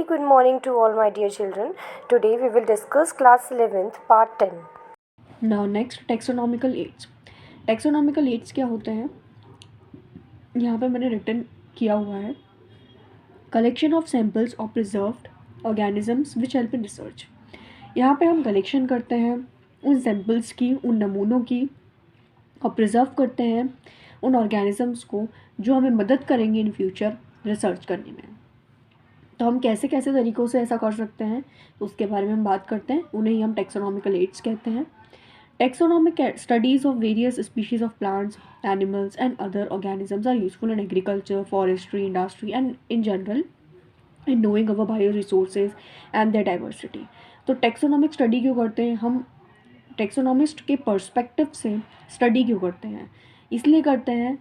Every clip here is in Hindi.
good morning to all my dear children. Today we will discuss class 11th part 10. Now next taxonomical aids. Taxonomical aids क्या होते हैं? यहाँ पे मैंने रिटन किया हुआ है collection of samples of preserved organisms which help in research. यहाँ पे हम कलेक्शन करते हैं उन सैम्पल्स की, उन नमूनों की, और प्रिजर्व करते हैं उन ऑर्गेनिजम्स को जो हमें मदद करेंगे इन फ्यूचर रिसर्च करने में। तो हम कैसे कैसे तरीक़ों से ऐसा कर सकते हैं तो उसके बारे में हम बात करते हैं। उन्हें ही हम टैक्सोनॉमिकल एड्स कहते हैं। Taxonomic studies of various species of plants, animals, and other organisms are useful in agriculture, forestry, industry, and in general in knowing our bioresources and their diversity. तो टैक्सोनॉमिक स्टडी क्यों करते हैं हम? टैक्सोनॉमिस्ट के पर्सपेक्टिव से स्टडी क्यों करते हैं? इसलिए करते हैं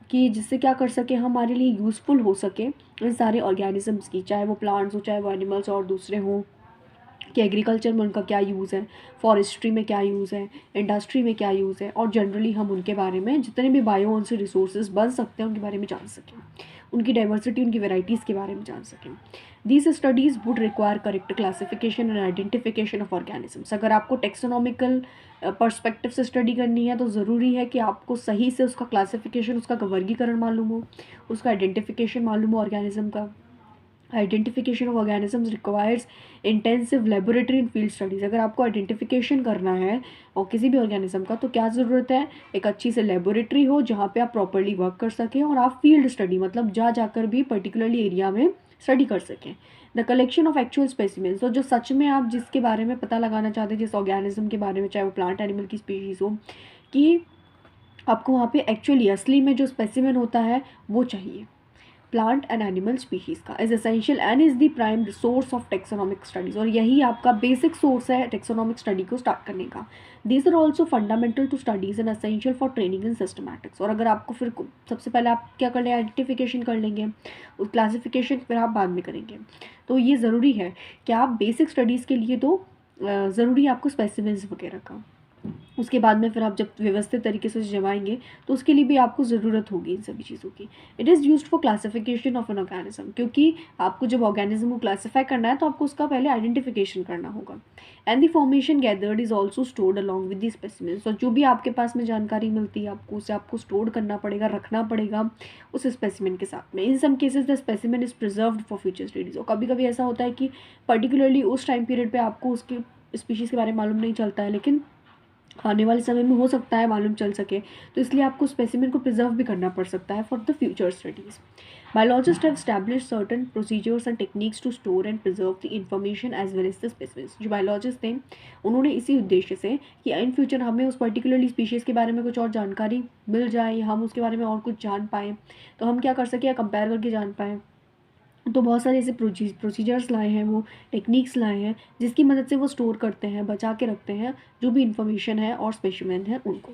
कि जिससे क्या कर सके, हमारे लिए यूज़फुल हो सके इन सारे ऑर्गेनिजम्स की, चाहे वो प्लांट्स हो, चाहे वो एनिमल्स और दूसरे हों, कि एग्रीकल्चर में उनका क्या यूज़ है, फॉरेस्ट्री में क्या यूज़ है, इंडस्ट्री में क्या यूज़ है, और जनरली हम उनके बारे में जितने भी बायो उनसे रिसोर्सेज बन सकते हैं उनके बारे में जान सकें, उनकी डाइवर्सिटी, उनकी वेराइटीज़ के बारे में जान सकें। These studies would require correct classification and identification of organisms. अगर आपको टेक्सोनॉमिकल पर्सपेक्टिव से स्टडी करनी है तो ज़रूरी है कि आपको सही से उसका क्लासिफिकेशन, उसका वर्गीकरण मालूम हो, उसका आइडेंटिफिकेशन मालूम हो ऑर्गेनिज्म का। Identification of organisms requires intensive laboratory and field studies. अगर आपको आइडेंटिफिकेशन करना है और किसी भी ऑर्गेनिज्म का, तो क्या ज़रूरत है? एक अच्छी से लेबोरेटरी हो जहाँ पे आप प्रॉपरली वर्क कर सकें, और आप फील्ड स्टडी मतलब जाकर भी पर्टिकुलरली एरिया में स्टडी कर सकें। The collection of actual specimens, तो जो सच में आप जिसके बारे में पता लगाना चाहते हैं, जिस ऑर्गेनिज्म के बारे में, चाहे वो प्लांट एनिमल की स्पीशीज़ हो, कि आपको वहाँ पे एक्चुअली असली में जो स्पेसिमेन होता है वो चाहिए प्लांट एंड एनिमल स्पीशीज़ का, is essential and is the prime source of taxonomic studies. और यही आपका बेसिक सोर्स है टेक्सोनॉमिक स्टडी को स्टार्ट करने का। These are also fundamental to studies and essential for training in systematics. और अगर आपको फिर सबसे पहले आप क्या कर लें, आइडेंटिफिकेशन कर लेंगे, उस क्लासिफिकेशन फिर आप बाद में करेंगे। तो ये ज़रूरी है कि आप बेसिक स्टडीज़ के लिए तो ज़रूरी है आपको स्पेसिमेंस वगैरह का। उसके बाद में फिर आप जब व्यवस्थित तरीके से जमाएंगे तो उसके लिए भी आपको ज़रूरत होगी इन सभी चीज़ों की। It is used for classification of an organism, क्योंकि आपको जब ऑर्गेनिज्म को क्लासीफाई करना है तो आपको उसका पहले आइडेंटिफिकेशन करना होगा। And the formation gathered is also stored along with the specimens. और जो भी आपके पास में जानकारी मिलती है आपको, उसे आपको स्टोर करना पड़ेगा, रखना पड़ेगा उस स्पेसिमेन के साथ में। In some cases the specimen is preserved for future studies. और कभी कभी ऐसा होता है कि पर्टिकुलरली उस टाइम पीरियड पर आपको उसके स्पीशीज़ के बारे में मालूम नहीं चलता है, लेकिन आने वाले समय में हो सकता है मालूम चल सके, तो इसलिए आपको स्पेसिमेन को प्रिजर्व भी करना पड़ सकता है for the future studies. Biologist have established certain procedures and techniques to store and preserve the information as well as the specimens. जो बायोलॉजिस्ट थे उन्होंने इसी उद्देश्य से कि इन फ्यूचर हमें उस पर्टिकुलरली स्पीशीज़ के बारे में कुछ और जानकारी मिल जाए, हम उसके बारे में और कुछ जान पाएँ, तो हम क्या कर सकें, या कंपेयर करके जान पाएँ। तो बहुत सारे ऐसे प्रोसीजर्स लाए हैं, वो टेक्निक्स लाए हैं जिसकी मदद से वो स्टोर करते हैं, बचा के रखते हैं जो भी इन्फॉर्मेशन है और स्पेसिमेन है उनको।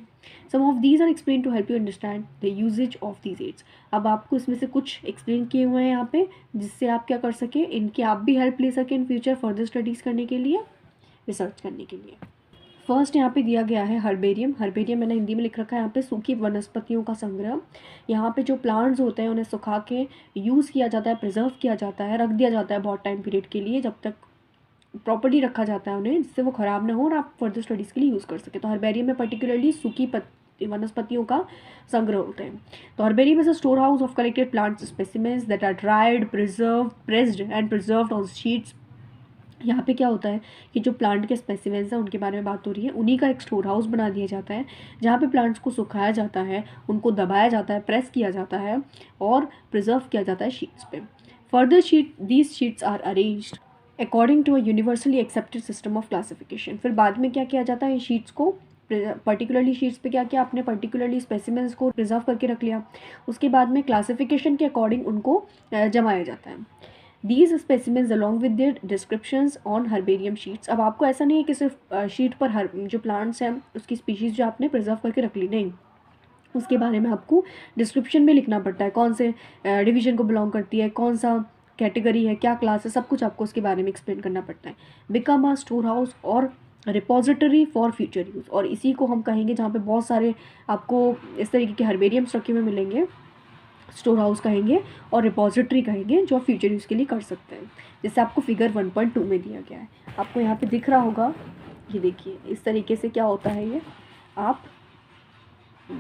Some of these are explain to help you understand the uses of these aids. अब आपको इसमें से कुछ एक्सप्लेन किए हुए हैं यहाँ पे, जिससे आप क्या कर सकें, इनकी आप भी हेल्प ले सकें इन फ्यूचर फर्दर स्टडीज़ करने के लिए, रिसर्च करने के लिए। फर्स्ट यहाँ पे दिया गया है हर्बेरियम। हर्बेरियम मैंने हिंदी में लिख रखा है यहाँ पे, सूखी वनस्पतियों का संग्रह। यहाँ पे जो प्लांट्स होते हैं उन्हें सुखा के यूज़ किया जाता है, प्रिजर्व किया जाता है, रख दिया जाता है बहुत टाइम पीरियड के लिए, जब तक प्रॉपर्ली रखा जाता है उन्हें, जिससे वो ख़राब ना हो और आप फर्दर स्टडीज़ के लिए यूज़ कर सकें। तो हर्बेरियम में पर्टिकुलरली सूखी वनस्पतियों का संग्रह होता है। तो herbarium is a store house of collected plant specimens that are dried, preserve, pressed and preserved on sheets. यहाँ पे क्या होता है कि जो प्लांट के स्पेसिमेंस हैं उनके बारे में बात हो रही है, उन्हीं का एक स्टोर हाउस बना दिया जाता है जहाँ पे प्लांट्स को सुखाया जाता है, उनको दबाया जाता है, प्रेस किया जाता है और प्रिजर्व किया जाता है शीट्स पे। Further these sheets are arranged according to a universally accepted system of classification. फिर बाद में क्या किया जाता है, इन शीट्स को पर्टिकुलरली शीट्स पे क्या किया आपने, पर्टिकुलरली स्पेसिमेंस को प्रिजर्व करके रख लिया, उसके बाद में क्लासिफिकेशन के अकॉर्डिंग उनको जमाया जाता है। These specimens along with their descriptions on herbarium sheets. अब आपको ऐसा नहीं है कि सिर्फ शीट पर जो प्लांट्स हैं उसकी स्पीशीज़ जो आपने प्रिजर्व करके रख ली, नहीं, उसके बारे में आपको डिस्क्रिप्शन में लिखना पड़ता है, कौन से डिवीजन को बिलोंग करती है, कौन सा कैटेगरी है, क्या क्लास है, सब कुछ आपको उसके बारे में एक्सप्लेन करना पड़ता है। बिकम अ स्टोर हाउस और रिपोजिटरी फॉर फ्यूचर यूज़। और इसी को हम कहेंगे जहाँ पे बहुत सारे आपको इस तरीके के हर्बेरियम्स रखे हुए मिलेंगे स्टोर हाउस कहेंगे और रिपोजिटरी कहेंगे जो फ्यूचर यूज़ के लिए कर सकते हैं, जैसे आपको फिगर 1.2 में दिया गया है। आपको यहाँ पे दिख रहा होगा, ये देखिए इस तरीके से क्या होता है, ये आप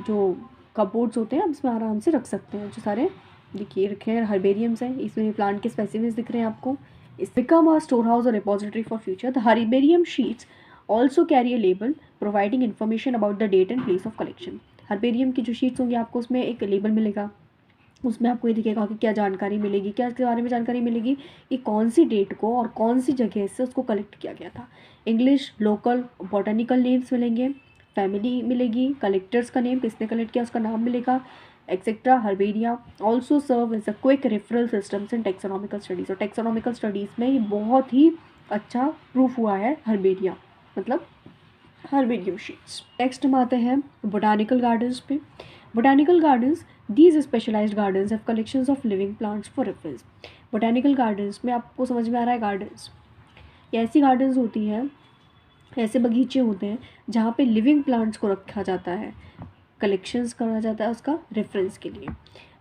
जो कपबोर्ड्स होते हैं आप इसमें आराम से रख सकते हैं। जो सारे देखिए रखे हैं हर्बेरियम्स हैं, इसमें प्लांट के स्पेसिमेंस दिख रहे हैं आपको। इस बिकम अ स्टोर हाउस और repository for future. The herbarium sheets also carry a label providing information about the date and place of collection. Herbarium की जो शीट्स होंगी आपको उसमें एक लेबल मिलेगा, उसमें आपको ये दिखेगा कि क्या जानकारी मिलेगी, क्या इसके बारे में जानकारी मिलेगी कि कौन सी डेट को और कौन सी जगह से उसको कलेक्ट किया गया था। इंग्लिश लोकल बॉटनिकल नेम्स मिलेंगे, फैमिली मिलेगी, कलेक्टर्स का नेम, किसने कलेक्ट किया उसका नाम मिलेगा, etcetera. Herbaria also serve as a quick referral systems in taxonomical studies. और टेक्सोनॉमिकल स्टडीज़ में ये बहुत ही अच्छा प्रूफ हुआ है हर्बेरिया, मतलब हर्बेरियम शीट्स। नेक्स्ट हम आते हैं बोटानिकल गार्डन्स पे। Botanical gardens, these specialized gardens have collections of living plants for reference. Botanical gardens में आपको समझ में आ रहा है, गार्डन्स ये ऐसी गार्डन्स होती हैं, ऐसे बगीचे होते हैं जहाँ पे लिविंग प्लांट्स को रखा जाता है, कलेक्शंस करा जाता है उसका रेफरेंस के लिए।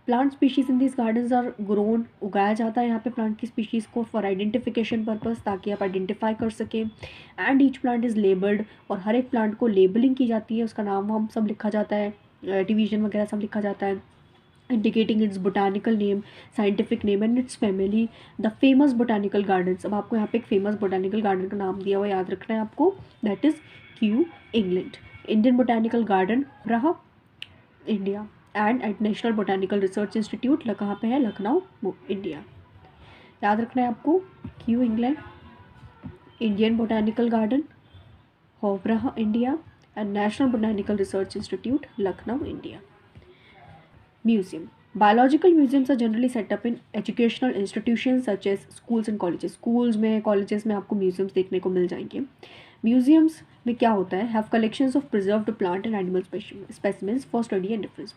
Plant species in this gardens are grown, उगाया जाता है यहाँ पे प्लांट की स्पीशीज़ को फॉर आइडेंटिफिकेशन पर्पस, ताकि आप आइडेंटिफाई कर सकें। And each plant is labelled, और हर एक प्लांट को लेबलिंग की जाती है, उसका नाम वाम सब लिखा जाता है, डिवीजन वगैरह सब लिखा जाता है, indicating its botanical name, scientific name and its family. The famous botanical gardens, अब आपको यहाँ पे एक फेमस बोटानिकल गार्डन का नाम दिया हुआ याद रखना है आपको, that is Kew England. Indian botanical garden रहा India, and at national botanical research institute कहाँ पे है, लखनऊ इंडिया। याद रखना है आपको, Kew England, Indian botanical garden Howrah India, and national botanical research institute Lucknow India. Museum. Biological museums are generally set up in educational institutions such as schools and colleges. Schools में, colleges में आपको museums देखने को मिल जाएंगे। Museums में क्या होता है, have collections of preserved plant and animal specimens for study and reference.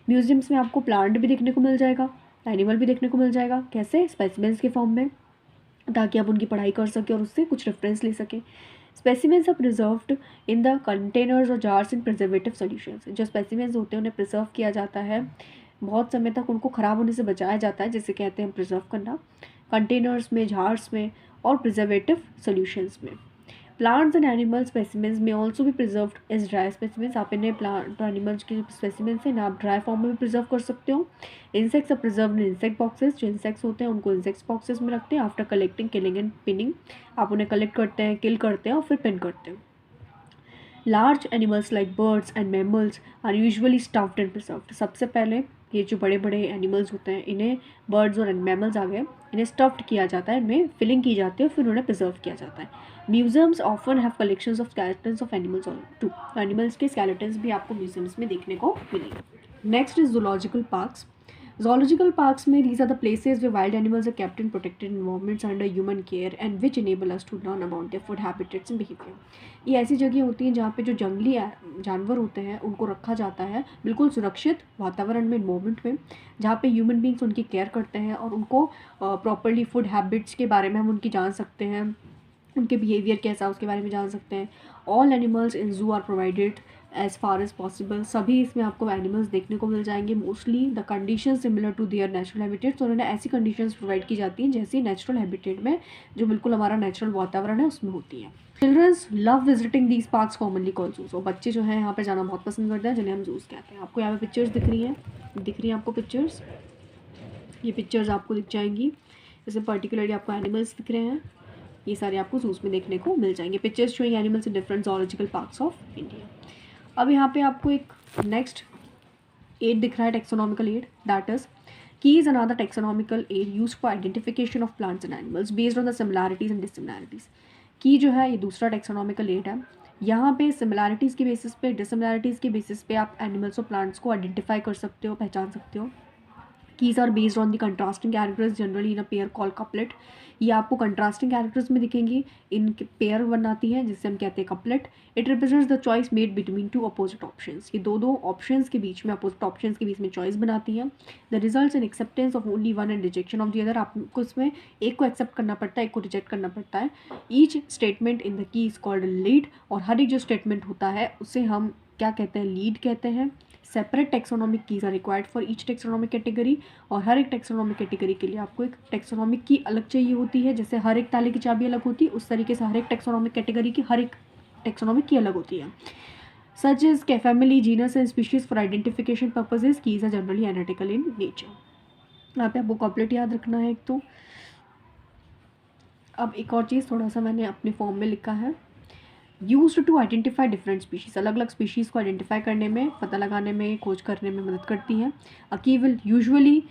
Museums में आपको plant भी देखने को मिल जाएगा, animal भी देखने को मिल जाएगा, कैसे, specimens के फॉर्म में, ताकि आप उनकी पढ़ाई कर सकें और उससे कुछ रेफरेंस ले सकें। Specimens are preserved in the containers और जार्स इन प्रिजर्वेटिव सॉल्यूशंस। जो स्पेसिमेंस होते हैं उन्हें प्रिजर्व किया जाता है, बहुत समय तक उनको ख़राब होने से बचाया जाता है, जिसे कहते हैं प्रिजर्व करना, कंटेनर्स में, जार्स में और प्रिजर्वेटिव सॉल्यूशंस में। प्लांट्स एंड एनिमल स्पेसिमेंस में ऑल्सो भी प्रिजर्व्ड एज ड्राई स्पेसिमेंस। आप इन्हें प्लांट एनिमल्स के स्पेसिमेंस हैं ना, आप ड्राई फॉर्म में भी प्रिजर्व कर सकते हो। Insects are preserved in insect boxes. जो इंसेक्ट्स होते हैं उनको इंसेक्ट्स बॉक्सेस में रखते हैं। After collecting, killing and pinning, आप उन्हें कलेक्ट करते हैं, किल करते हैं और फिर पिन करते हैं। Large animals like birds and mammals are usually stuffed and preserved. सबसे पहले ये जो बड़े बड़े एनिमल्स होते हैं, इन्हें बर्ड्स और मैमल्स आ गए, इन्हें स्टफ्ड किया जाता है, इनमें फिलिंग की जाती है, फिर उन्हें प्रिजर्व किया जाता है। Museums often have collections of skeletons of animals too. Animals के स्केलेटन्स भी आपको म्यूजियम्स में देखने को मिलेंगे। Next is zoological parks. Zoological parks में these are the places where wild animals are kept in protected environments under human care and which enable us to learn about their food habitats and behavior. ये ऐसी जगह होती हैं जहाँ पे जो जंगली जानवर होते हैं उनको रखा जाता है बिल्कुल सुरक्षित वातावरण में, इन्वायरमेंट में, जहाँ पे ह्यूमन बींग्स उनकी केयर करते हैं और उनको प्रॉपरली फूड हैबिट्स के बारे में हम उनकी जान सकते हैं, उनके बिहेवियर कैसा उसके बारे में जान सकते हैं। All animals in zoo are provided as far as possible. सभी इसमें आपको एनिमल्स देखने को मिल जाएंगे। Mostly the condition similar to their natural habitats, और उन्हें ऐसी कंडीशंस प्रोवाइड की जाती हैं जैसी नेचुरल हैबिटेट में, जो बिल्कुल हमारा नेचुरल वातावरण है उसमें होती है। Childrens love visiting these parks commonly called zoos. और बच्चे जो हैं यहाँ पर जाना बहुत पसंद करते हैं, जिन्हें हम जूस कहते हैं। आपको यहाँ पे पिक्चर्स दिख रही हैं आपको पिक्चर्स, ये पिक्चर्स आपको दिख जाएंगी। जैसे पर्टिकुलरली आपको एनिमल्स दिख रहे हैं, ये सारे आपको जूस में देखने को मिल जाएंगे। Pictures showing animals in different zoological parks of India. अब यहाँ पे आपको एक नेक्स्ट एड दिख रहा है, टेक्सोनॉमिकल एड, दैट इज की is another taxonomical add used for identification of plants and animals based on the similarities and dissimilarities. की जो है ये दूसरा टेक्सोनॉमिकल एड है। यहाँ पे सिमिलैरिटीज़ के बेसिस पे, डिसिमिलैरिटीज़ के बेसिस पे आप एनिमल्स और प्लांट्स को आइडेंटिफाई कर सकते हो, पहचान सकते हो। Keys are based on the contrasting characters generally in a pair call couplet. ये आपको कंट्रास्टिंग कैरेक्टर्स में दिखेंगी, इन पेयर बनाती हैं जिससे हम कहते हैं couplet. It represents the choice made between two opposite options. ये दो ऑप्शंस के बीच में, अपोजिट ऑप्शंस के बीच में चॉइस बनाती हैं। The results in acceptance of only one and rejection of the other. आपको इसमें एक को एक्सेप्ट करना पड़ता है, एक को रिजेक्ट करना पड़ता है। Each statement in the key is called lead, और हर एक जो स्टेटमेंट होता है उसे हम क्या कहते हैं, लीड कहते हैं। Separate taxonomic keys are required for each taxonomic category, और हर एक टेक्सोनॉमिक कैटेगरी के लिए आपको एक टेक्सोनॉमिक की अलग चाहिए होती है। जैसे हर एक ताले की चाबी अलग होती है, उस तरीके से हर एक टेक्सोनॉमिक कैटेगरी की हर एक टेक्सोनॉमिक की अलग होती है। सच इज के family, genus and species for identification purposes, keys are generally analytical in nature. यहाँ पे आपको कॉपलेट याद रखना है एक तो। अब एक और चीज़ थोड़ा सा मैंने अपने फॉर्म में लिखा है, used to identify different species, अलग अलग स्पीशीज़ को आइडेंटिफाई करने में, पता लगाने में, खोज करने में मदद करती है। अ की विल यूजुअली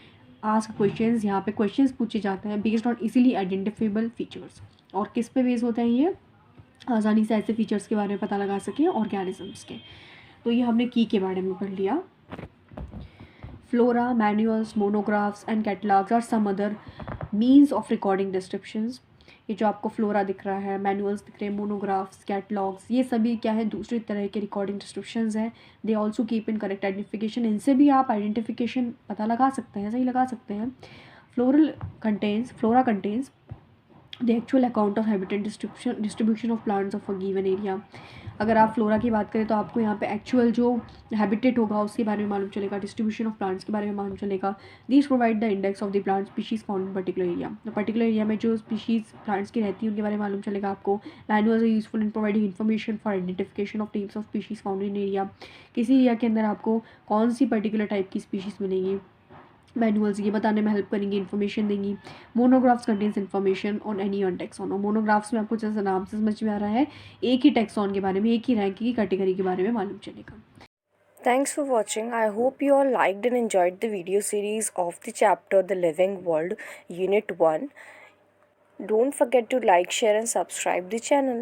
आस्क क्वेश्चंस, यहाँ पे क्वेश्चंस पूछे जाते हैं based on easily identifiable features. और किस पे बेस होते हैं ये, आसानी से ऐसे फीचर्स के बारे में पता लगा सकें ऑर्गेनिजम्स के। तो ये हमने की के बारे में पढ़ लिया। Flora, manuals, monographs and catalogues are some other means of recording descriptions. ये जो आपको फ्लोरा दिख रहा है, मैनुअल्स दिख रहे हैं, मोनोग्राफ्स, कैटलॉग्स, ये सभी क्या है, दूसरी तरह के रिकॉर्डिंग डिस्क्रिप्शंस हैं। They also keep in correct identification, इनसे भी आप आइडेंटिफिकेशन पता लगा सकते हैं, सही लगा सकते हैं। Flora contains the actual account of habitat distribution of plants of a given area. अगर आप फ्लोरा की बात करें तो आपको यहाँ पे एक्चुअल जो हैबिटेट होगा उसके बारे में मालूम चलेगा, डिस्ट्रीब्यूशन ऑफ प्लांट्स के बारे में मालूम चलेगा। This provide the index of the plant species found in particular area, तो पर्टिकुलर एरिया में जो स्पीशीज प्लांट्स की रहती है उनके बारे में मालूम चलेगा आपको। Manuals are useful in providing information for identification of types of species found in area, किसी एरिया के अंदर आपको कौन सी पर्टिकुलर टाइप की स्पीशीज़ मिलेंगी, मैनुअल्स ये बताने में हेल्प करेंगी, इन्फॉर्मेशन देंगी। Monographs contains information on any one taxon, और मोनोग्राफ्स में आपको जैसा नाम से समझ में आ रहा है एक ही टेक्सॉन के बारे में, एक ही रैंक की कैटेगरी के बारे में मालूम चलेगा। Thanks for watching. I hope you all liked and enjoyed the video series of the chapter The Living World, Unit 1. Don't forget to like, share and subscribe the channel.